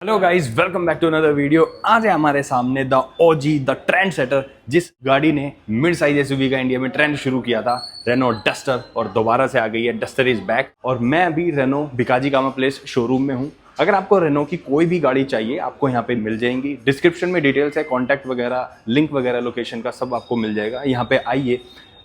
Hello guys, welcome back to another video. आज है हमारे सामने the OG the trend setter, जिस गाड़ी ने मिड साइज एसयूवी का इंडिया में ट्रेंड शुरू किया था, रेनो डस्टर, और दोबारा से आ गई है डस्टर इज बैक। और मैं अभी रेनो भिकाजी कामा प्लेस शोरूम में हूँ। अगर आपको रेनो की कोई भी गाड़ी चाहिए आपको यहाँ पे मिल जाएंगी। डिस्क्रिप्शन में डिटेल्स है, कॉन्टैक्ट वगैरह, लिंक वगैरह, लोकेशन का सब आपको मिल जाएगा। यहाँ पे आइए,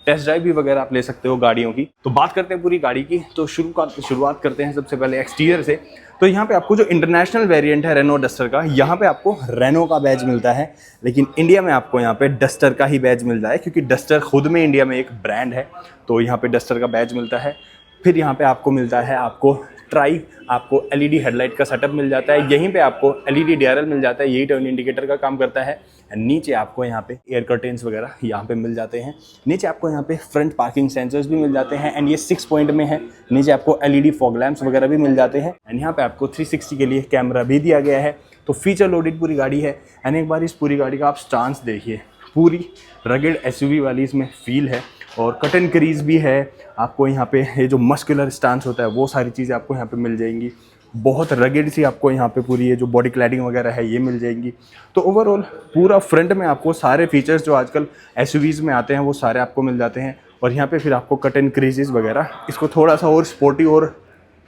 टेस्ट ड्राइव भी वगैरह आप ले सकते हो गाड़ियों की। तो बात करते हैं पूरी गाड़ी की। तो शुरुआत करते हैं सबसे पहले एक्सटीरियर से। तो यहाँ पे आपको जो इंटरनेशनल वेरिएंट है रेनो डस्टर का, यहाँ पे आपको रेनो का बैज मिलता है, लेकिन इंडिया में आपको यहाँ पे डस्टर का ही बैज मिल रहा है, क्योंकि डस्टर खुद में इंडिया में एक ब्रांड है। तो यहाँ पे डस्टर का बैज मिलता है। फिर यहाँ पे आपको मिलता है आपको एलईडी हेडलाइट का सेटअप मिल जाता है। यहीं पे आपको एलईडी डीआरएल मिल जाता है, यही टर्न इंडिकेटर का काम करता है। एंड नीचे आपको यहाँ पे एयर कर्टेन्स वगैरह यहाँ पे मिल जाते हैं। नीचे आपको यहाँ पे फ्रंट पार्किंग सेंसर्स भी मिल जाते हैं, एंड ये 6 पॉइंट में है। नीचे आपको एलईडी फॉग लैंप्स वगैरह भी मिल जाते हैं, एंड यहाँ पे आपको 360 के लिए कैमरा भी दिया गया है। तो फीचर लोडेड पूरी गाड़ी है। एंड एक बार इस पूरी गाड़ी का आप स्टांस देखिए, पूरी रगेड एसयूवी वाली इसमें फील है, और कट एंड क्रीज भी है। आपको यहाँ पे ये जो मस्कुलर स्टांस होता है वो सारी चीज़ें आपको यहाँ पे मिल जाएंगी। बहुत रगेड सी आपको यहाँ पे पूरी ये जो बॉडी क्लैडिंग वगैरह है ये मिल जाएंगी। तो ओवरऑल पूरा फ्रंट में आपको सारे फीचर्स जो आजकल एसयूवीज़ में आते हैं वो सारे आपको मिल जाते हैं। और यहाँ पे फिर आपको कट एंड क्रीजेस वगैरह, इसको थोड़ा सा और स्पोर्टी और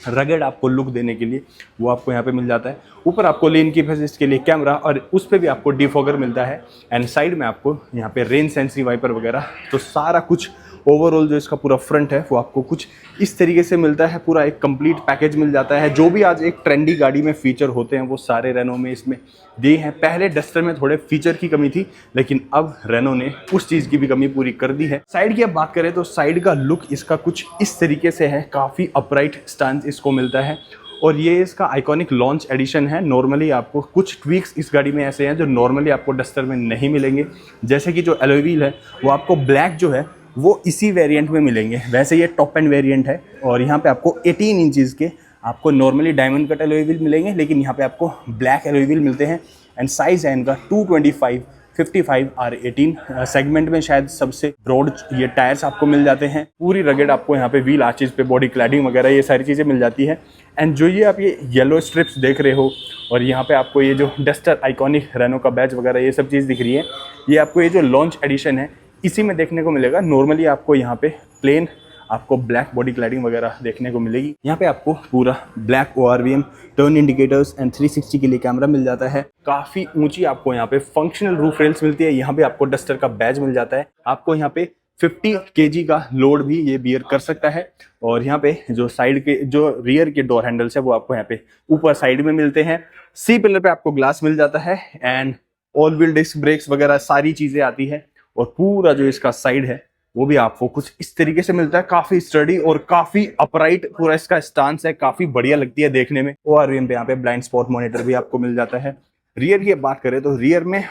रगेड आपको लुक देने के लिए वो आपको यहाँ पे मिल जाता है। ऊपर आपको लेन की असिस्ट के लिए कैमरा, और उस पर भी आपको डिफॉगर मिलता है। एंड साइड में आपको यहाँ पे रेन सेंसिंग वाइपर वगैरह। तो सारा कुछ ओवरऑल जो इसका पूरा फ्रंट है वो आपको कुछ इस तरीके से मिलता है। पूरा एक कंप्लीट पैकेज मिल जाता है। जो भी आज एक ट्रेंडी गाड़ी में फीचर होते हैं वो सारे रेनो में इसमें दिए हैं। पहले डस्टर में थोड़े फीचर की कमी थी, लेकिन अब रेनो ने उस चीज़ की भी कमी पूरी कर दी है। साइड की अब बात करें तो साइड का लुक इसका कुछ इस तरीके से है। काफ़ी अपराइट स्टांस इसको मिलता है, और ये इसका आइकॉनिक लॉन्च एडिशन है। नॉर्मली आपको कुछ ट्वीक्स इस गाड़ी में ऐसे हैं जो नॉर्मली आपको डस्टर में नहीं मिलेंगे। जैसे कि जो एलॉय व्हील है वो आपको ब्लैक जो है वो इसी वेरिएंट में मिलेंगे। वैसे ये टॉप एंड वेरिएंट है, और यहाँ पे आपको 18 इंचज़ के आपको normally diamond cut alloy wheel मिलेंगे, लेकिन यहाँ पे आपको ब्लैक एलॉय व्हील मिलते हैं। एंड साइज़ है इनका 225 55 R18 सेगमेंट में शायद सबसे ब्रॉड ये टायर्स आपको मिल जाते हैं। पूरी रगेड आपको यहाँ पे व्हील आर्चेस पे बॉडी क्लैडिंग वगैरह ये सारी चीज़ें मिल जाती है। एंड जो ये आप ये येलो स्ट्रिप्स देख रहे हो, और यहाँ पे आपको ये जो डस्टर आइकॉनिक रेनो का बैच वगैरह ये सब चीज़ दिख रही है, ये आपको ये जो लॉन्च एडिशन है इसी में देखने को मिलेगा। नॉर्मली आपको यहाँ पे प्लेन आपको ब्लैक बॉडी क्लैडिंग वगैरह देखने को मिलेगी। यहाँ पे आपको पूरा black ORVM, turn indicators and 360 के लिए कैमरा मिल जाता है। काफ़ी ऊंची आपको यहाँ पे फंक्शनल रूफ रेल्स मिलती है। यहाँ पे आपको डस्टर का बैज मिल जाता है। आपको यहाँ पे 50 kg का लोड भी ये बियर कर सकता है। और यहाँ पे जो साइड के जो रियर के डोर हैंडल्स है वो आपको यहाँ पे ऊपर साइड में मिलते हैं। सी पिलर पे आपको ग्लास मिल जाता है, and all wheel disc brakes वगैरह सारी चीज़ें आती है। और पूरा जो इसका साइड है वो भी आपको कुछ इस तरीके से मिलता है। काफी स्टडी और काफी अपराइट पूरा इसका स्टांस है, काफी बढ़िया लगती है देखने में। ORVM पे यहाँ पे ब्लाइंड स्पॉट मॉनिटर भी आपको मिल जाता है। रियर की बात करें तो रियर में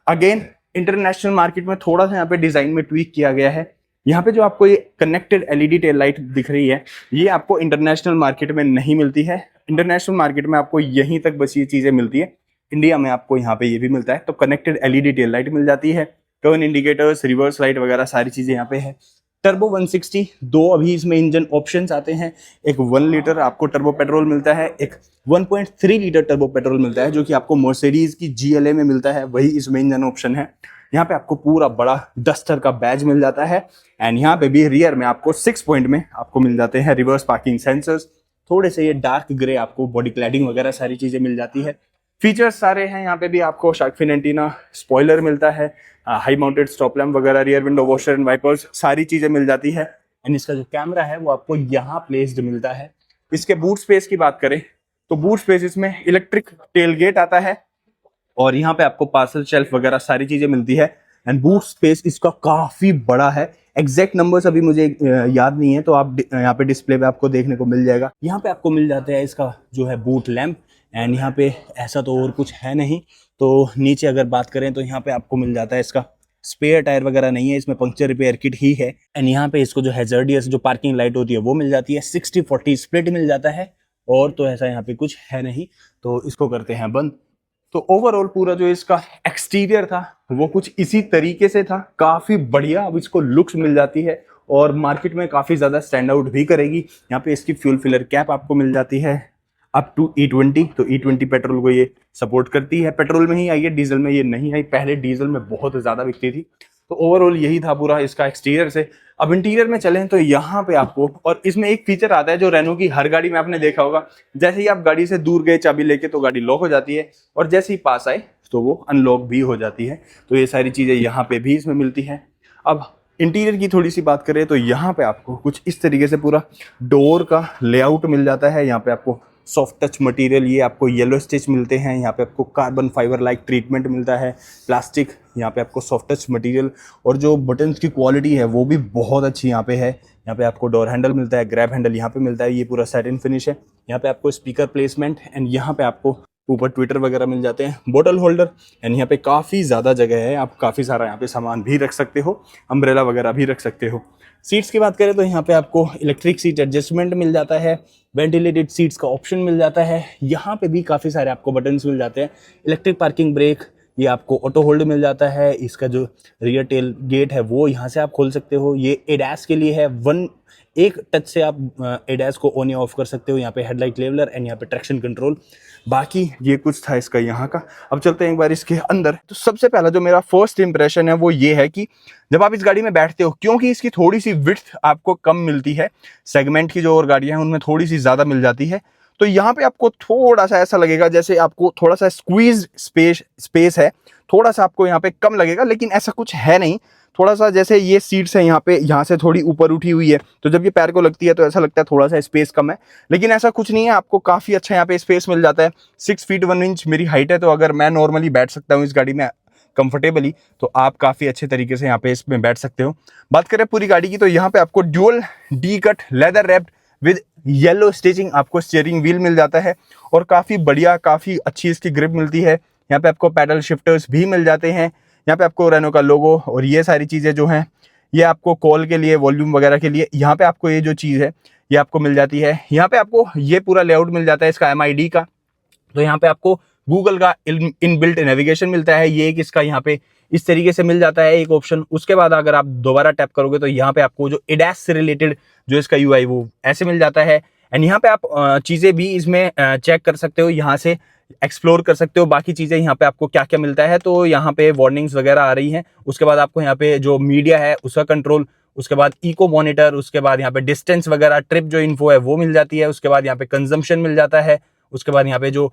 अगेन इंटरनेशनल मार्केट में थोड़ा सा यहाँ पे डिजाइन में ट्वीक किया गया है। यहाँ पे जो आपको ये कनेक्टेड एलईडी टेल लाइट दिख रही है ये आपको इंटरनेशनल मार्केट में नहीं मिलती है। इंटरनेशनल मार्केट में आपको यहीं तक बस ये चीजें मिलती है। इंडिया में आपको यहाँ पे ये भी मिलता है। तो कनेक्टेड एलईडी टेल लाइट मिल जाती है, टर्न इंडिकेटर्स, रिवर्स लाइट वगैरह सारी चीज़ें यहाँ पे है। टर्बो 160 दो अभी इसमें इंजन ऑप्शंस आते हैं। एक 1 लीटर आपको टर्बो पेट्रोल मिलता है, एक 1.3 लीटर टर्बो पेट्रोल मिलता है, जो कि आपको मर्सिडीज की GLA में मिलता है। वही इसमें इंजन ऑप्शन है। यहाँ पे आपको पूरा बड़ा डस्टर का बैज मिल जाता है। एंड यहाँ पे भी रियर में आपको 6 पॉइंट में आपको मिल जाते हैं रिवर्स पार्किंग सेंसर्स। थोड़े से ये डार्क ग्रे आपको बॉडी क्लैडिंग वगैरह सारी चीज़ें मिल जाती है। फीचर्स सारे हैं। यहाँ पे भी आपको शार्क फिन एंटीना, स्पॉइलर मिलता है, हाई माउंटेड स्टॉप लैम्प वगैरह, rear window washer and wipers सारी चीजें मिल जाती है। एंड इसका जो कैमरा है वो आपको यहाँ प्लेस्ड मिलता है। इसके बूट स्पेस की बात करें तो बूट स्पेस इसमें इलेक्ट्रिक टेल गेट आता है, और यहाँ पे आपको पार्सल शेल्फ वगैरह सारी चीजें मिलती है। एंड बूट स्पेस इसका काफी बड़ा है। एग्जैक्ट नंबर्स अभी मुझे याद नहीं है, तो आप यहाँ पे डिस्प्ले पे आपको देखने को मिल जाएगा। यहाँ पे आपको मिल जाता है इसका जो है बूट लैम्प। एंड यहाँ पे ऐसा तो और कुछ है नहीं। तो नीचे अगर बात करें तो यहाँ पे आपको मिल जाता है इसका स्पेयर टायर वगैरह नहीं है, इसमें पंक्चर रिपेयर किट ही है। एंड यहाँ पे इसको जो हैजर्डियस जो पार्किंग लाइट होती है वो मिल जाती है। 60-40 स्प्लिट मिल जाता है, और तो ऐसा यहाँ पे कुछ है नहीं। तो इसको करते हैं बंद। तो ओवरऑल पूरा जो इसका एक्सटीरियर था वो कुछ इसी तरीके से था। काफी बढ़िया अब इसको लुक्स मिल जाती है, और मार्केट में काफी ज्यादा स्टैंड आउट भी करेगी। यहाँ पे इसकी फ्यूल फिलर कैप आपको मिल जाती है। Up to E20। तो E20 पेट्रोल को ये सपोर्ट करती है। पेट्रोल में ही आई है, डीजल में ये नहीं आई। पहले डीजल में बहुत ज़्यादा बिकती थी। तो ओवरऑल यही था पूरा इसका एक्सटीरियर से। अब इंटीरियर में चलें तो यहाँ पे आपको, और इसमें एक फीचर आता है जो रेनो की हर गाड़ी में आपने देखा होगा, जैसे ही आप गाड़ी से दूर गए चाबी लेके तो गाड़ी लॉक हो जाती है, और जैसे ही पास आए तो वो अनलॉक भी हो जाती है। तो ये सारी चीज़ें यहाँ पे भी इसमें मिलती हैं। अब इंटीरियर की थोड़ी सी बात करें तो यहाँ पे आपको कुछ इस तरीके से पूरा डोर का लेआउट मिल जाता है। यहाँ पे आपको सॉफ्ट टच मटेरियल, ये आपको येलो स्टिच मिलते हैं। यहाँ पे आपको कार्बन फाइबर लाइक ट्रीटमेंट मिलता है, प्लास्टिक, यहाँ पे आपको सॉफ्ट टच मटेरियल, और जो बटन्स की क्वालिटी है वो भी बहुत अच्छी यहाँ पे है। यहाँ पे आपको डोर हैंडल मिलता है, ग्रैब हैंडल यहाँ पे मिलता है, ये पूरा सैटिन फिनिश है। यहाँ पे आपको स्पीकर प्लेसमेंट, एंड यहाँ पे आपको ऊपर ट्विटर वगैरह मिल जाते हैं, बोतल होल्डर, एंड यहाँ पे काफ़ी ज़्यादा जगह है, आप काफ़ी सारा यहाँ पे सामान भी रख सकते हो, अम्ब्रेला वगैरह भी रख सकते हो। सीट्स की बात करें तो यहाँ पे आपको इलेक्ट्रिक सीट एडजस्टमेंट मिल जाता है, वेंटिलेटेड सीट्स का ऑप्शन मिल जाता है। यहाँ पे भी काफ़ी सारे आपको बटन्स मिल जाते हैं, इलेक्ट्रिक पार्किंग ब्रेक, ये आपको ऑटो होल्ड मिल जाता है। इसका जो रियर टेल गेट है वो यहाँ से आप खोल सकते हो। ये एडैस के लिए है, एक टच से आप एडैस को ऑन या ऑफ कर सकते हो। यहाँ पे हेडलाइट लेवलर एंड यहाँ पे ट्रैक्शन कंट्रोल। बाकी ये कुछ था इसका यहाँ का। अब चलते हैं एक बार इसके अंदर। तो सबसे पहला जो मेरा फर्स्ट इंप्रेशन है वो ये है कि जब आप इस गाड़ी में बैठते हो, क्योंकि इसकी थोड़ी सी विड्थ आपको कम मिलती है, सेगमेंट की जो और गाड़ियाँ हैं उनमें थोड़ी सी ज़्यादा मिल जाती है, तो यहाँ पे आपको थोड़ा सा ऐसा लगेगा जैसे आपको थोड़ा सा स्क्वीज स्पेस है, थोड़ा सा आपको यहाँ पे कम लगेगा, लेकिन ऐसा कुछ है नहीं। थोड़ा सा जैसे ये सीट्स है यहाँ पे, यहाँ से थोड़ी ऊपर उठी हुई है, तो जब ये पैर को लगती है तो ऐसा लगता है थोड़ा सा स्पेस कम है, लेकिन ऐसा कुछ नहीं है, आपको काफ़ी अच्छा यहाँ पे स्पेस मिल जाता है। 6 फीट 1 इंच मेरी हाइट है, तो अगर मैं नॉर्मली बैठ सकता हूँ इस गाड़ी में कंफर्टेबली, तो आप काफ़ी अच्छे तरीके से यहाँ पे इसमें बैठ सकते हो। बात करें पूरी गाड़ी की तो यहाँ पे आपको dual D cut leather wrapped with yellow stitching आपको स्टीयरिंग व्हील मिल जाता है, और काफ़ी बढ़िया, काफ़ी अच्छी इसकी ग्रिप मिलती है। यहाँ पे आपको पैडल शिफ्टर्स भी मिल जाते हैं। यहाँ पे आपको रेनो का लोगो और ये सारी चीज़ें जो हैं, ये आपको कॉल के लिए, वॉल्यूम वगैरह के लिए, यहाँ पे आपको ये जो चीज़ है ये आपको मिल जाती है। यहाँ पे आपको ये पूरा लेआउट मिल जाता है इसका MID का। तो यहाँ पे आपको गूगल का इनबिल्ट नेविगेशन मिलता है, ये एक इसका यहाँ पे इस तरीके से मिल जाता है एक ऑप्शन। उसके बाद अगर आप दोबारा टैप करोगे तो यहाँ पे आपको जो एडैस से रिलेटेड जो इसका UI वो ऐसे मिल जाता है। एंड यहाँ पे आप चीज़ें भी इसमें चेक कर सकते हो, यहाँ से एक्सप्लोर कर सकते हो बाकी चीज़ें, यहाँ पे आपको क्या क्या मिलता है। तो यहाँ पे वार्निंग्स वगैरह आ रही हैं, उसके बाद आपको यहाँ पे जो मीडिया है उसका कंट्रोल, उसके बाद इको मॉनिटर, उसके बाद यहाँ पे डिस्टेंस वगैरह, ट्रिप जो इन्फो है वो मिल जाती है, उसके बाद यहाँ पे कंजम्पशन मिल जाता है, उसके बाद यहाँ पे जो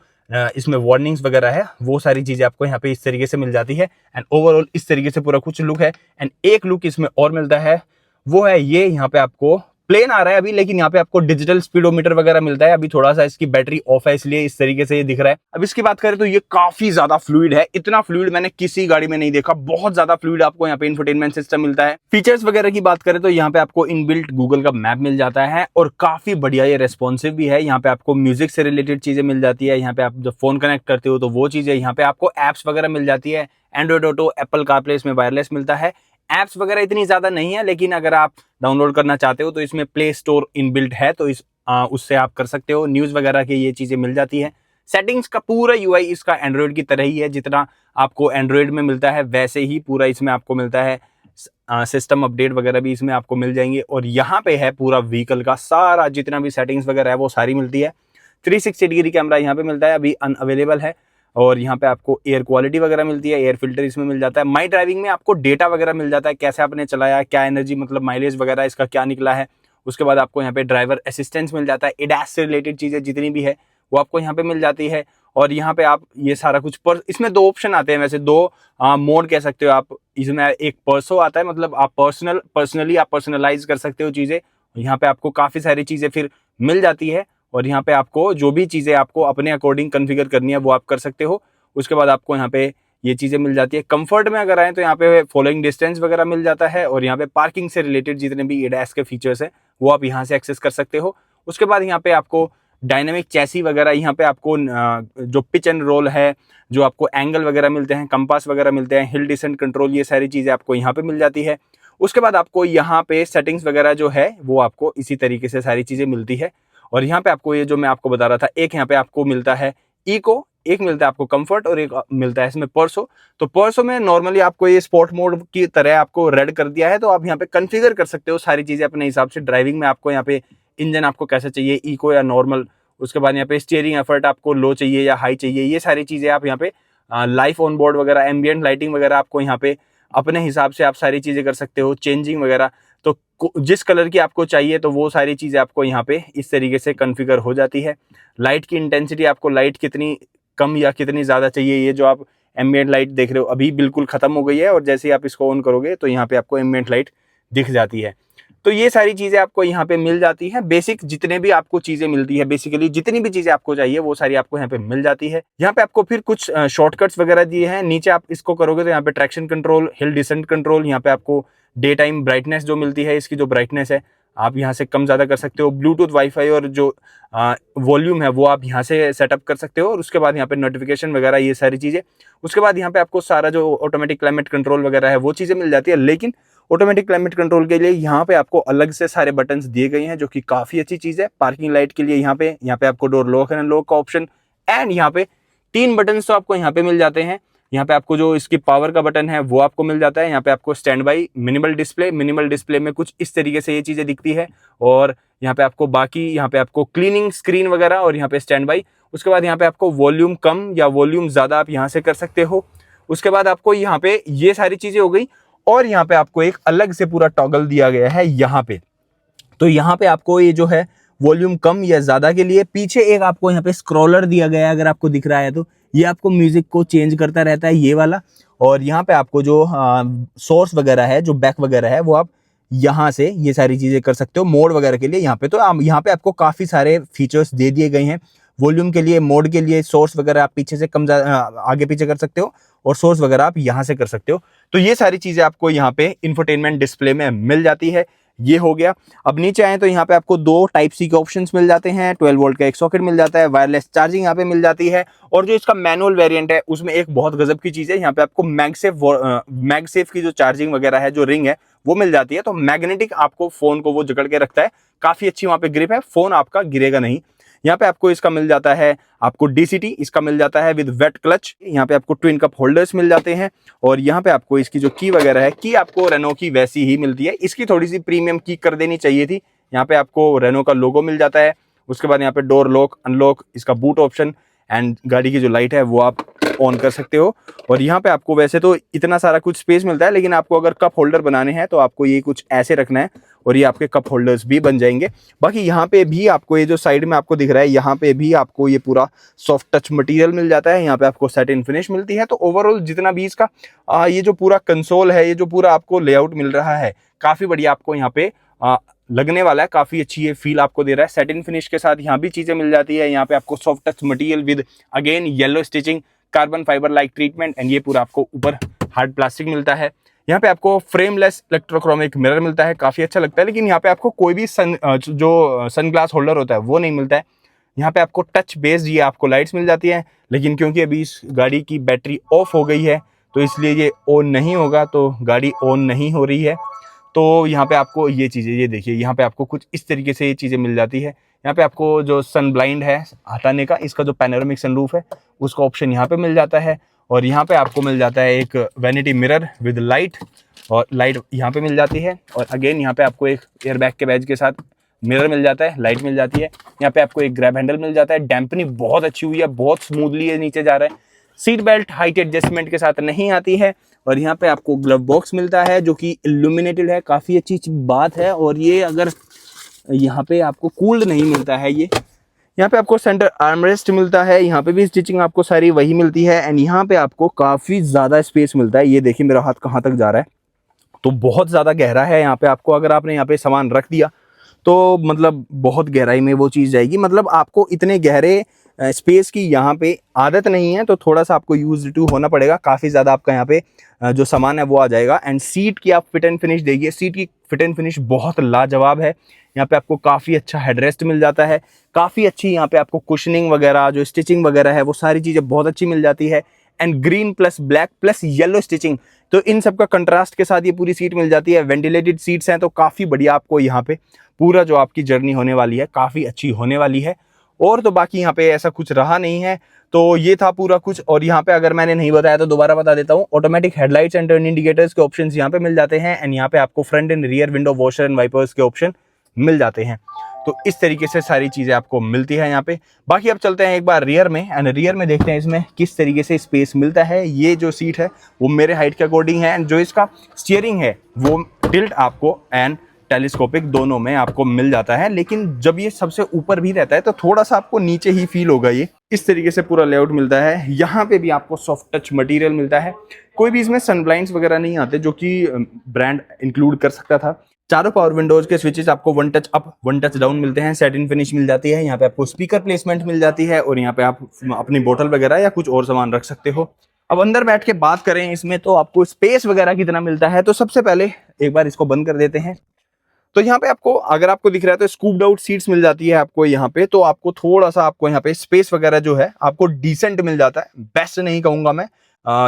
इसमें वार्निंग्स वगैरह है वो सारी चीज़ें आपको यहाँ पे इस तरीके से मिल जाती है। एंड ओवरऑल इस तरीके से पूरा कुछ लुक है। एंड एक लुक इसमें और मिलता है, वो है ये, यहाँ पे आपको प्लेन आ रहा है अभी, लेकिन यहाँ पे आपको डिजिटल स्पीडोमीटर वगैरह मिलता है। अभी थोड़ा सा इसकी बैटरी ऑफ है इसलिए इस तरीके से ये दिख रहा है। अब इसकी बात करें तो ये काफी ज्यादा फ्लूइड है, इतना फ्लूइड मैंने किसी गाड़ी में नहीं देखा, बहुत ज्यादा फ्लूइड आपको यहाँ पे इंफोटेनमेंट सिस्टम मिलता है। फीचर्स वगैरह की बात करें तो यहाँ पे आपको इनबिल्ट गूगल का मैप मिल जाता है, और काफी बढ़िया ये रेस्पॉन्सिव भी है। यहाँ पे आपको म्यूजिक से रिलेटेड चीजें मिल जाती है, यहाँ पे आप जब फोन कनेक्ट करते हो तो वो चीजें, यहाँ पे आपको एप्स वगैरह मिल जाती है, एंड्रॉइड ऑटो, एप्पल कारप्ले इसमें वायरलेस मिलता है। ऐप्स वगैरह इतनी ज़्यादा नहीं है, लेकिन अगर आप डाउनलोड करना चाहते हो तो इसमें प्ले स्टोर इनबिल्ट है, तो उससे आप कर सकते हो। न्यूज़ वगैरह की ये चीज़ें मिल जाती है। सेटिंग्स का पूरा UI इसका एंड्रॉयड की तरह ही है, जितना आपको एंड्रॉयड में मिलता है वैसे ही पूरा इसमें आपको मिलता है। सिस्टम अपडेट वगैरह भी इसमें आपको मिल जाएंगे, और यहाँ पे है पूरा व्हीकल का सारा जितना भी सेटिंग्स वगैरह है वो सारी मिलती है। 360 डिग्री कैमरा यहाँ पे मिलता है, अभी अनअवेलेबल है। और यहाँ पे आपको एयर क्वालिटी वगैरह मिलती है, एयर फिल्टर इसमें मिल जाता है। माई ड्राइविंग में आपको डेटा वगैरह मिल जाता है, कैसे आपने चलाया, क्या एनर्जी मतलब माइलेज वगैरह इसका क्या निकला है। उसके बाद आपको यहाँ पे ड्राइवर असिस्टेंस मिल जाता है, एडैस से रिलेटेड चीज़ें जितनी भी है वो आपको यहाँ पे मिल जाती है। और यहाँ पे आप ये सारा कुछ पर, इसमें 2 ऑप्शन आते हैं, वैसे 2 मोड कह सकते हो आप। इसमें एक परसो आता है, मतलब आप पर्सनली आप पर्सनलाइज कर सकते हो चीज़ें। यहाँ पे आपको काफ़ी सारी चीज़ें फिर मिल जाती है, और यहाँ पे आपको जो भी चीज़ें आपको अपने अकॉर्डिंग कॉन्फ़िगर करनी है वो आप कर सकते हो। उसके बाद आपको यहाँ पे ये चीज़ें मिल जाती है। कंफर्ट में अगर आए तो यहाँ पे फॉलोइंग डिस्टेंस वगैरह मिल जाता है, और यहाँ पे पार्किंग से रिलेटेड जितने भी एडैस के फीचर्स है वो आप यहाँ से एक्सेस कर सकते हो। उसके बाद यहाँ पे आपको डायनेमिक चैसी वगैरह, यहाँ पे आपको जो पिच एंड रोल है, जो आपको एंगल वगैरह मिलते हैं, कंपास वगैरह मिलते हैं, हिल डिसेंट कंट्रोल, ये सारी चीज़ें आपको यहाँ पे मिल जाती है। उसके बाद आपको यहाँ पे सेटिंग्स वगैरह जो है वो आपको इसी तरीके से सारी चीज़ें मिलती है। और यहाँ पे आपको ये जो मैं आपको बता रहा था, एक यहाँ पे आपको मिलता है इको, एक मिलता है आपको कंफर्ट, और एक मिलता है इसमें परसो। तो परसो में नॉर्मली आपको ये स्पोर्ट मोड की तरह आपको रेड कर दिया है, तो आप यहाँ पे कॉन्फ़िगर कर सकते हो सारी चीज़ें अपने हिसाब से। ड्राइविंग में आपको यहाँ पे इंजन आपको कैसा चाहिए, इको या नॉर्मल, उसके बाद यहाँ पे स्टीयरिंग एफर्ट आपको लो चाहिए या हाई चाहिए, ये सारी चीज़ें आप यहाँ पे लाइफ ऑन बोर्ड वगैरह, एम्बियंट लाइटिंग वगैरह आपको यहाँ पे अपने हिसाब से आप सारी चीज़ें कर सकते हो, चेंजिंग वगैरह। तो जिस कलर की आपको चाहिए तो वो सारी चीज़ें आपको यहाँ पे इस तरीके से कॉन्फ़िगर हो जाती है। लाइट की इंटेंसिटी, आपको लाइट कितनी कम या कितनी ज़्यादा चाहिए, ये जो आप एम्बियंट लाइट देख रहे हो अभी बिल्कुल ख़त्म हो गई है, और जैसे ही आप इसको ऑन करोगे तो यहाँ पे आपको एम्बियंट लाइट दिख जाती है। तो ये सारी चीज़ें आपको यहाँ पे मिल जाती हैं। बेसिक जितने भी आपको चीज़ें मिलती है, बेसिकली जितनी भी चीज़ें आपको चाहिए वो सारी आपको यहाँ पे मिल जाती है। यहाँ पे आपको फिर कुछ शॉर्टकट्स वगैरह दिए हैं। नीचे आप इसको करोगे तो यहाँ पे traction control, hill descent control, यहाँ पे आपको डे टाइम ब्राइटनेस जो मिलती है, इसकी जो ब्राइटनेस है आप यहाँ से कम ज़्यादा कर सकते हो। ब्लूटूथ, वाईफाई और जो वॉल्यूम है वो आप यहाँ से सेटअप कर सकते हो। और उसके बाद यहाँ पे नोटिफिकेशन वगैरह, ये सारी चीज़ें। उसके बाद यहाँ पे आपको सारा जो ऑटोमेटिक क्लाइमेट कंट्रोल वगैरह है वो चीज़ें मिल जाती है। लेकिन ऑटोमेटिक क्लाइमेट कंट्रोल के लिए यहाँ पे आपको अलग से सारे बटन्स दिए गए हैं, जो कि काफ़ी अच्छी चीज़ है। पार्किंग लाइट के लिए यहाँ पे आपको डोर लॉक एंड अनलॉक का ऑप्शन, एंड यहाँ पे 3 बटन्स तो आपको यहाँ पे मिल जाते हैं। यहाँ पे आपको जो इसकी पावर का बटन है वो आपको मिल जाता है। यहाँ पे आपको स्टैंड बाई, मिनिमल डिस्प्ले में कुछ इस तरीके से ये चीज़ें दिखती है। और यहाँ पे आपको बाकी, यहाँ पे आपको क्लीनिंग स्क्रीन वगैरह, और यहाँ पे स्टैंड बाई। उसके बाद यहाँ पे आपको वॉल्यूम कम या वॉल्यूम ज़्यादा आप यहाँ से कर सकते हो। उसके बाद आपको यहाँ पे ये सारी चीज़ें हो गई, और यहाँ पे आपको एक अलग से पूरा टॉगल दिया गया है यहाँ पे। तो यहाँ पे आपको ये जो है वॉल्यूम कम या ज़्यादा के लिए, पीछे एक आपको यहाँ पे स्क्रॉलर दिया गया है, अगर आपको दिख रहा है तो ये आपको म्यूजिक को चेंज करता रहता है, ये वाला। और यहाँ पे आपको जो सोर्स वगैरह है, जो बैक वगैरह है, वो आप यहाँ से ये सारी चीज़ें कर सकते हो मोड वगैरह के लिए। यहाँ पे तो यहाँ पे आपको काफ़ी सारे फीचर्स दे दिए गए हैं। वॉल्यूम के लिए, मोड के लिए, सोर्स वगैरह आप पीछे से कम आगे पीछे कर सकते हो, और सोर्स वगैरह आप यहाँ से कर सकते हो। तो ये सारी चीज़ें आपको यहाँ पे इंफोटेनमेंट डिस्प्ले में मिल जाती है। ये हो गया। अब नीचे आए तो यहाँ पे आपको 2 टाइप सी के ऑप्शंस मिल जाते हैं। 12 वोल्ट का एक सॉकेट मिल जाता है, वायरलेस चार्जिंग यहाँ पे मिल जाती है। और जो इसका मैनुअल वेरिएंट है उसमें एक बहुत गजब की चीज़ है, यहाँ पे आपको मैगसेफ की जो चार्जिंग वगैरह है, जो रिंग है वो मिल जाती है। तो मैग्नेटिक आपको फोन को वो जकड़ के रखता है, काफ़ी अच्छी वहाँ पे ग्रिप है, फोन आपका गिरेगा नहीं। यहाँ पे आपको इसका मिल जाता है, आपको DCT इसका मिल जाता है विद वेट क्लच। यहाँ पे आपको ट्विन कप होल्डर्स मिल जाते हैं। और यहाँ पे आपको इसकी जो की वगैरह है, की आपको रेनो की वैसी ही मिलती है, इसकी थोड़ी सी प्रीमियम की कर देनी चाहिए थी। यहाँ पे आपको रेनो का लोगो मिल जाता है। उसके बाद यहाँ पे डोर लॉक अनलॉक, इसका बूट ऑप्शन, एंड गाड़ी की जो लाइट है वो आप ऑन कर सकते हो। और यहाँ पे आपको वैसे तो इतना सारा कुछ स्पेस मिलता है, लेकिन आपको अगर कप होल्डर बनाने हैं तो आपको ये कुछ ऐसे रखना है, और ये आपके कप होल्डर्स भी बन जाएंगे। बाकी यहाँ पे भी आपको ये जो साइड में आपको दिख रहा है, यहाँ पे भी आपको ये पूरा सॉफ्ट टच मटेरियल मिल जाता है। यहाँ पे आपको सैटिन फिनिश मिलती है। तो ओवरऑल जितना भी इसका ये जो पूरा कंसोल है, ये जो पूरा आपको लेआउट मिल रहा है, काफ़ी बढ़िया आपको यहाँ पे लगने वाला है। काफ़ी अच्छी ये फील आपको दे रहा है। सैटिन फिनिश के साथ यहाँ भी चीज़ें मिल जाती है। यहाँ पे आपको soft touch material with again yellow stitching, carbon fibre like treatment, and ये पूरा आपको ऊपर हार्ड प्लास्टिक मिलता है। यहाँ पे आपको फ्रेमलेस इलेक्ट्रोक्रोमिक मिरर मिलता है, काफ़ी अच्छा लगता है। लेकिन यहाँ पे आपको कोई भी सन ग्लास होल्डर होता है वो नहीं मिलता है। यहाँ पे आपको टच बेस्ड ये आपको लाइट्स मिल जाती है, लेकिन क्योंकि अभी इस गाड़ी की बैटरी ऑफ हो गई है तो इसलिए ये ऑन नहीं होगा, तो गाड़ी ऑन नहीं हो रही है। तो यहाँ पे आपको ये चीज़ें, ये देखिए यहाँ पे आपको कुछ इस तरीके से ये चीज़ें मिल जाती है। यहाँ पे आपको जो सन ब्लाइंड है हटाने का, इसका जो पैनोरामिक सनरूफ है उसका ऑप्शन यहाँ पे मिल जाता है। और यहाँ पे आपको मिल जाता है एक वैनिटी मिरर विद लाइट, और लाइट यहाँ पे मिल जाती है। और अगेन यहाँ पे आपको एक एयरबैग के बैज के साथ मिरर मिल जाता है, लाइट मिल जाती है। यहाँ पे आपको एक ग्रैब हैंडल मिल जाता है। डैम्पनिंग बहुत अच्छी हुई है, बहुत स्मूथली ये नीचे जा रहा है। सीट बेल्ट हाइट एडजस्टमेंट के साथ नहीं आती है। और यहाँ पे आपको ग्लव बॉक्स मिलता है जो कि इल्यूमिनेटेड है, काफ़ी अच्छी बात है। और ये अगर यहाँ पे आपको कूल्ड नहीं मिलता है, ये यहाँ पे आपको सेंटर आर्मरेस्ट मिलता है। यहाँ पे भी स्टिचिंग आपको सारी वही मिलती है। एंड यहाँ पे आपको काफ़ी ज़्यादा स्पेस मिलता है। ये देखिए मेरा हाथ कहाँ तक जा रहा है, तो बहुत ज़्यादा गहरा है यहाँ पे। आपको अगर आपने यहाँ पे सामान रख दिया तो मतलब बहुत गहराई में वो चीज़ जाएगी। मतलब आपको इतने गहरे स्पेस की यहाँ पे आदत नहीं है, तो थोड़ा सा आपको यूज टू होना पड़ेगा। काफ़ी ज़्यादा आपका यहाँ पे जो सामान है वो आ जाएगा। एंड सीट की आप फिट एंड फिनिश देखिए, सीट की फिट एंड फिनिश बहुत लाजवाब है। यहाँ पे आपको काफ़ी अच्छा हेडरेस्ट मिल जाता है, काफ़ी अच्छी यहाँ पे आपको कुशनिंग वगैरह, जो स्टिचिंग वगैरह है वो सारी चीज़ें बहुत अच्छी मिल जाती है। And green plus black plus yellow stitching, तो इन सब का कंट्रास्ट के साथ ये पूरी सीट मिल जाती है। वेंटिलेटेड सीट्स हैं, तो काफ़ी बढ़िया आपको यहाँ पे पूरा जो आपकी जर्नी होने वाली है काफ़ी अच्छी होने वाली है। और तो बाकी यहाँ पे ऐसा कुछ रहा नहीं है। तो ये था पूरा कुछ। और यहाँ पे अगर मैंने नहीं बताया तो दोबारा बता देता हूँ, automatic headlights and turn indicators के ऑप्शंस यहाँ पे मिल जाते हैं। एंड यहाँ पे आपको front and rear window washer and wipers के ऑप्शन मिल जाते हैं। तो इस तरीके से सारी चीज़ें आपको मिलती है यहाँ पे। बाकी अब चलते हैं एक बार रियर में, एंड रियर में देखते हैं इसमें किस तरीके से स्पेस मिलता है। ये जो सीट है वो मेरे हाइट के अकॉर्डिंग है, एंड जो इसका स्टीयरिंग है वो टिल्ट आपको एंड टेलीस्कोपिक दोनों में आपको मिल जाता है, लेकिन जब ये सबसे ऊपर भी रहता है तो थोड़ा सा आपको नीचे ही फील होगा। ये इस तरीके से पूरा लेआउट मिलता है। यहाँ पे भी आपको सॉफ्ट टच मटेरियल मिलता है। कोई भी इसमें सनब्लाइंड्स वगैरह नहीं आते, जो कि ब्रांड इंक्लूड कर सकता था। चारों पावर विंडोज के स्विचेस आपको 1 टच अप 1 टच डाउन मिलते हैं। सैटिन फिनिश मिल जाती है। यहाँ पे आपको स्पीकर प्लेसमेंट मिल जाती है, और यहाँ पे आप अपनी बोतल वगैरह या कुछ और सामान रख सकते हो। अब अंदर बैठ के बात करें इसमें तो आपको स्पेस वगैरह कितना मिलता है, तो सबसे पहले एक बार इसको बंद कर देते हैं। तो यहाँ पे आपको, अगर आपको दिख रहा है तो स्कूप्ड आउट सीट्स मिल जाती है आपको यहाँ पे। तो आपको थोड़ा सा आपको यहाँ पे स्पेस वगैरह जो है आपको डिसेंट मिल जाता है, बेस्ट नहीं कहूंगा मैं।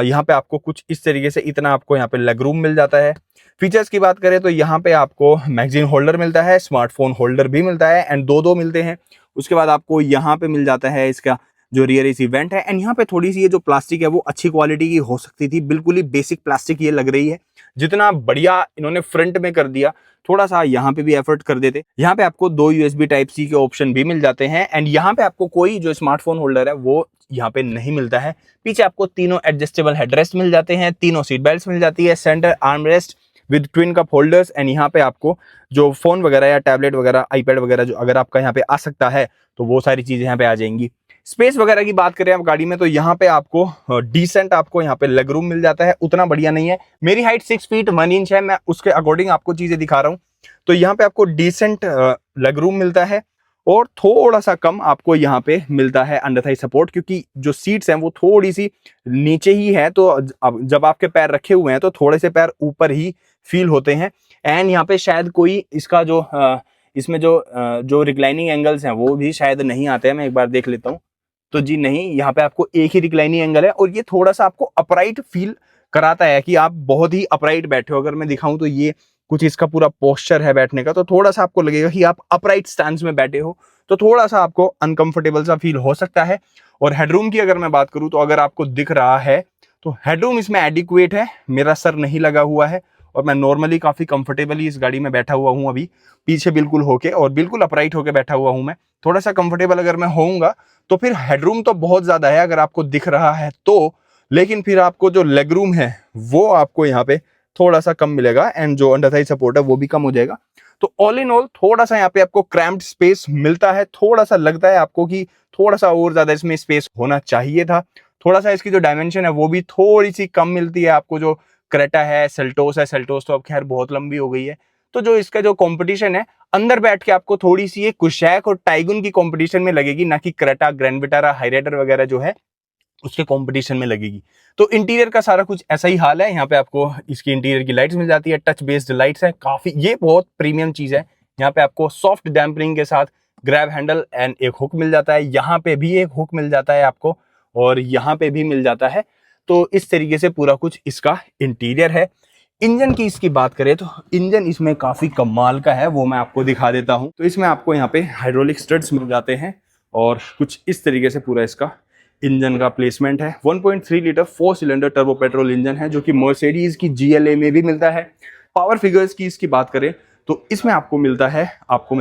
यहाँ पे आपको कुछ इस तरीके से इतना आपको यहाँ पे लेग रूम मिल जाता है। फीचर्स की बात करें तो यहाँ पे आपको मैगजीन होल्डर मिलता है, स्मार्टफोन होल्डर भी मिलता है, एंड दो मिलते हैं। उसके बाद आपको यहाँ पे मिल जाता है इसका जो रियर एसी वेंट है, एंड यहाँ पे थोड़ी सी ये जो प्लास्टिक है वो अच्छी क्वालिटी की हो सकती थी। बिल्कुल ही बेसिक प्लास्टिक ये लग रही है। जितना बढ़िया इन्होंने फ्रंट में कर दिया, थोड़ा सा यहाँ पे भी एफर्ट कर देते। यहाँ पे आपको 2 USB टाइप सी के ऑप्शन भी मिल जाते हैं, एंड यहाँ पे आपको कोई जो स्मार्टफोन होल्डर है वो यहाँ पे नहीं मिलता है। पीछे आपको तीनों एडजस्टेबल हेडरेस्ट मिल जाते हैं, तीनों सीट बेल्ट मिल जाती है, centre armrest with twin cup holders, and यहाँ पे आपको जो फोन वगैरह या टैबलेट वगैरह आईपैड वगैरह जो अगर आपका यहाँ पे आ सकता है तो वो सारी चीजें यहाँ पे आ जाएंगी। स्पेस वगैरह की बात करें आप गाड़ी में, तो यहाँ पे आपको डिसेंट आपको यहाँ पे लेग रूम मिल जाता है। उतना बढ़िया नहीं है, मेरी हाइट 6 फीट 1 इंच है, मैं उसके अकॉर्डिंग आपको चीजें दिखा रहा हूँ। तो यहाँ पे आपको डिसेंट लेग रूम मिलता है, और थोड़ा सा कम आपको यहाँ पे मिलता है अंडर थाई सपोर्ट, क्योंकि जो सीट्स हैं वो थोड़ी सी नीचे ही है। तो अब जब आपके पैर रखे हुए हैं तो थोड़े से पैर ऊपर ही फील होते हैं। एंड यहाँ पे शायद कोई इसका जो इसमें जो रिक्लाइनिंग एंगल्स हैं वो भी शायद नहीं आते हैं। मैं एक बार देख लेता हूँ, तो जी नहीं, यहाँ पे आपको एक ही रिक्लाइनिंग एंगल है, और ये थोड़ा सा आपको अपराइट फील कराता है कि आप बहुत ही अपराइट बैठे हो। अगर मैं दिखाऊं तो ये कुछ इसका पूरा पोस्चर है बैठने का, तो थोड़ा सा आपको लगेगा कि आप अपराइट स्टैंड में बैठे हो, तो थोड़ा सा आपको अनकंफर्टेबल सा फील हो सकता है। और हेडरूम की अगर मैं बात करूं तो अगर आपको दिख रहा है तो हेडरूम इसमें एडिक्वेट है। मेरा सर नहीं लगा हुआ है, और मैं नॉर्मली काफी कंफर्टेबली इस गाड़ी में बैठा हुआ हूं अभी, पीछे बिल्कुल होके, और बिल्कुल अपराइट होके बैठा हुआ हूं मैं। थोड़ा सा कंफर्टेबल अगर मैं होऊंगा तो फिर हेडरूम तो बहुत ज्यादा है अगर आपको दिख रहा है तो, लेकिन फिर आपको जो लेग रूम है वो आपको यहाँ पे थोड़ा सा कम मिलेगा, एंड जो अंडर थाई सपोर्ट है वो भी कम हो जाएगा। तो ऑल इन ऑल थोड़ा सा यहाँ पे आपको क्रैम्प्ड स्पेस मिलता है। थोड़ा सा लगता है आपको कि थोड़ा सा और ज्यादा इसमें स्पेस होना चाहिए था। थोड़ा सा इसकी जो डायमेंशन है वो भी थोड़ी सी कम मिलती है आपको। जो क्रेटा है, सेल्टोस है, सेल्टोस तो अब खैर बहुत लंबी हो गई है। तो जो इसका जो कंपटीशन है अंदर बैठ के आपको थोड़ी सी ये कुशैक और टाइगुन की कंपटीशन में लगेगी, ना कि क्रेटा, ग्रैंड विटारा, हाईराइडर वगैरह जो है उसके कंपटीशन में लगेगी। तो इंटीरियर का सारा कुछ ऐसा ही हाल है। यहाँ पे आपको इसकी इंटीरियर की लाइट्स मिल जाती है, टच बेस्ड लाइट्स है काफी, ये बहुत प्रीमियम चीज है। यहाँ पे आपको सॉफ्ट डैम्पनिंग के साथ ग्रैब हैंडल एंड एक हुक मिल जाता है। यहाँ पे भी एक हुक मिल जाता है आपको, और यहाँ पे भी मिल जाता है। तो इस तरीके से पूरा कुछ इसका इंटीरियर है। इंजन की इसकी बात करें तो इंजन इसमें काफी कमाल का है, वो मैं आपको दिखा देता हूं। तो इसमें आपको यहाँ पे हाइड्रोलिक स्टड्स मिल जाते हैं, और कुछ इस तरीके से पूरा इसका इंजन का प्लेसमेंट है। 1.3 litre 4 cylinder turbo petrol engine है, जो कि मर्सिडीज की GLA में भी मिलता है। पावर फिगर्स की इसकी बात करें तो इसमें आपको मिल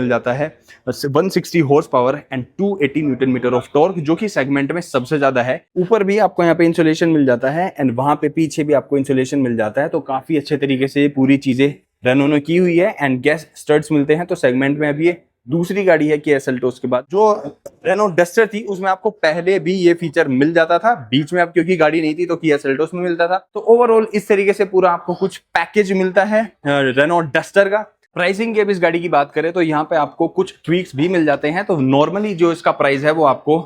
जाता है 160 horse power and 280 newton metre of torque, जो कि सेगमेंट में सबसे ज्यादा है। ऊपर भी आपको यहाँ पे इंसुलेशन मिल जाता है, एंड वहां पे पीछे भी आपको इंसुलेशन मिल जाता है। तो काफी अच्छे तरीके से पूरी चीजें रेनो ने की हुई है, एंड गैस स्टड्स मिलते हैं। तो सेगमेंट में अभी ये दूसरी गाड़ी है किया सेल्टोस के बाद। जो रेनो डस्टर थी उसमें आपको पहले भी ये फीचर मिल जाता था, बीच में अब क्योंकि गाड़ी नहीं थी तो किया सेल्टोस में मिलता था। तो ओवरऑल इस तरीके से पूरा आपको कुछ पैकेज मिलता है रेनो डस्टर का। प्राइसिंग की अब इस गाड़ी की बात करें तो यहाँ पे आपको कुछ ट्वीक्स भी मिल जाते हैं। तो नॉर्मली जो इसका प्राइस है वो आपको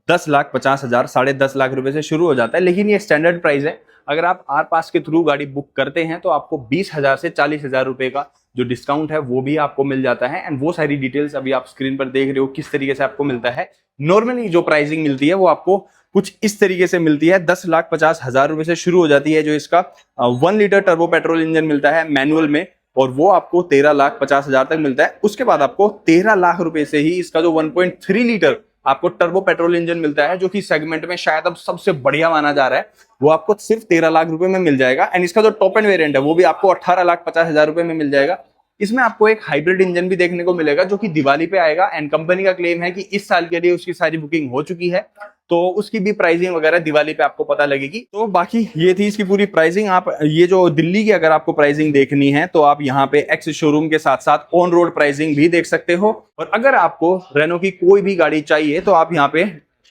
10,50,000 10.5 लाख रुपए से शुरू हो जाता है, लेकिन ये स्टैंडर्ड प्राइस है। अगर आप आर पास के थ्रू गाड़ी बुक करते हैं तो आपको 20,000 से 40,000 रुपए का जो डिस्काउंट है वो भी आपको मिल जाता है। एंड वो सारी डिटेल्स अभी आप स्क्रीन पर देख रहे हो किस तरीके से आपको मिलता है। नॉर्मली जो प्राइसिंग मिलती है वो आपको कुछ इस तरीके से मिलती है, 10,50,000 रुपए से शुरू हो जाती है। जो इसका 1 लीटर टर्बो पेट्रोल इंजन मिलता है मैनुअल में, और वो आपको 13,50,000 तक मिलता है। उसके बाद आपको 13 लाख रुपए से ही इसका जो 1.3 लीटर आपको टर्बो पेट्रोल इंजन मिलता है, जो कि सेगमेंट में शायद अब सबसे बढ़िया माना जा रहा है, वो आपको सिर्फ 13 लाख रुपए में मिल जाएगा। एंड इसका जो टॉप एंड वेरिएंट है वो भी आपको 18,50,000 रुपए में मिल जाएगा। इसमें आपको एक हाइब्रिड इंजन भी देखने को मिलेगा जो कि दिवाली पे आएगा एंड कंपनी का क्लेम है कि इस साल के लिए उसकी सारी बुकिंग हो चुकी है, तो उसकी भी प्राइसिंग वगैरह दिवाली पे आपको पता लगेगी। तो बाकी ये थी इसकी पूरी प्राइसिंग। आप ये जो दिल्ली की अगर आपको प्राइसिंग देखनी है तो आप यहाँ पे एक्स शोरूम के साथ साथ ऑन रोड प्राइसिंग भी देख सकते हो। और अगर आपको रेनो की कोई भी गाड़ी चाहिए तो आप यहाँ पे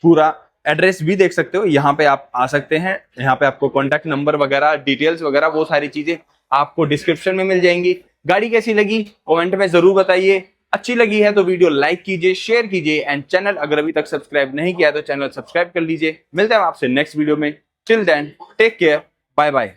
पूरा एड्रेस भी देख सकते हो, यहाँ पे आप आ सकते हैं। यहाँ पे आपको कॉन्टैक्ट नंबर वगैरह, डिटेल्स वगैरह, वो सारी चीजें आपको डिस्क्रिप्शन में मिल जाएंगी। गाड़ी कैसी लगी कमेंट में जरूर बताइए। अच्छी लगी है तो वीडियो लाइक कीजिए, शेयर कीजिए एंड चैनल अगर अभी तक सब्सक्राइब नहीं किया तो चैनल सब्सक्राइब कर लीजिए। मिलते हैं आपसे नेक्स्ट वीडियो में। Till then take care, bye bye.